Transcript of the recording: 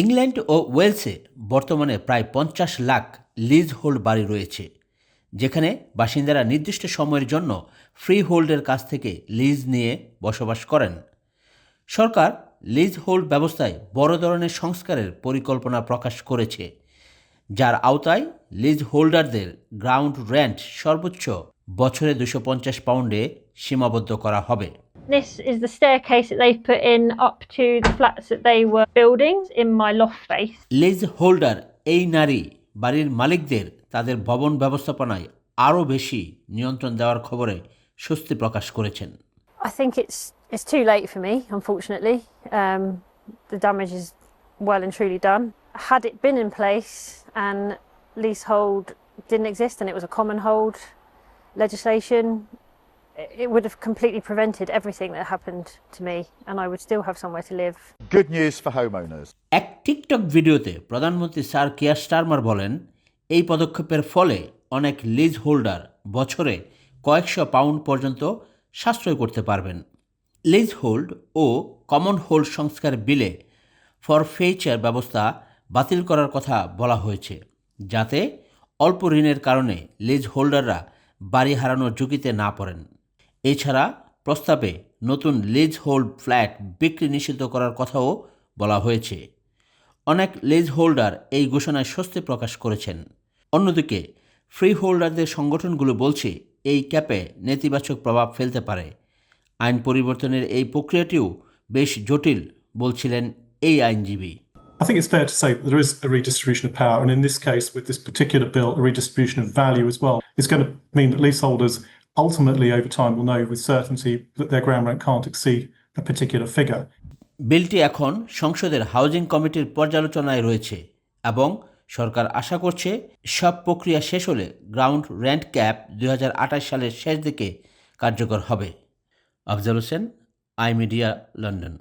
England ও ওয়েলসে বর্তমানে প্রায় ৫০ lakh lease hold বাড়ি রয়েছে, যেখানে বাসিন্দারা নির্দিষ্ট সময়ের জন্য ফ্রি হোল্ডের কাছ থেকে লিজ নিয়ে বসবাস করেন। সরকার লিজ হোল্ড ব্যবস্থায় বড় ধরনের সংস্কারের পরিকল্পনা প্রকাশ করেছে, যার আওতায় লিজ হোল্ডারদের গ্রাউন্ড রেন্ট সর্বোচ্চ বছরে ২৫০ পাউন্ডে সীমাবদ্ধ করা হবে। This is the staircase that they've put in up to the flats that they were building in my loft space. Lease holder এই নারী বাড়ির মালিকদের তাদের ভবন ব্যবস্থাপনায় আরও বেশি নিয়ন্ত্রণ দেওয়ার খবরে স্বস্তি প্রকাশ করেছেন। I think it's too late for me, unfortunately. The damage is well and truly done. Had it been in place and leasehold didn't exist and it was a common hold legislation, it would have completely prevented everything that happened to me and I would still have somewhere to live. Good news for homeowners. এক TikTok ভিডিওতে প্রধানমন্ত্রী sir Keir Starmer বলেন, এই পদক্ষেপের ফলে অনেক lease holder বছরে কয়েকশো পাউন্ড পর্যন্ত সাশ্রয় করতে পারবেন। লিজ হোল্ড ও কমন হোল্ড সংস্কার বিলে ফরফেইচার ব্যবস্থা বাতিল করার কথা বলা হয়েছে, যাতে অল্প ঋণের কারণে লিজ হোল্ডাররা বাড়ি হারানোর ঝুঁকিতে না পড়েন। এছাড়া প্রস্তাবে নতুন লিজ হোল্ড ফ্ল্যাট বিক্রি নিষিদ্ধ করার কথাও বলা হয়েছে। অনেক লিজ হোল্ডার এই ঘোষণায় স্বস্তি প্রকাশ করেছেন। অন্যদিকে ফ্রি হোল্ডারদের সংগঠনগুলো বলছে এই ক্যাপে নেতিবাচক প্রভাব ফেলতে পারে। আইন পরিবর্তনের এই প্রক্রিয়াটিও বেশ জটিল বলছিলেন এই আইনজীবী। I think it's fair to say that there is a redistribution of power, and in this case, with this particular bill, a redistribution of value as well. It's going to mean that leaseholders ultimately over time will know with certainty that their ground rent can't exceed a particular figure. বিলটি এখন সংসদের housing কমিটির পর্যালোচনায় রয়েছে এবং সরকার আশা করছে সব প্রক্রিয়া শেষ হলে গ্রাউন্ড রেন্ট ক্যাপ ২০২৮ সালের শেষ দিকে কার্যকর হবে। Afzal Hossain, I media, London.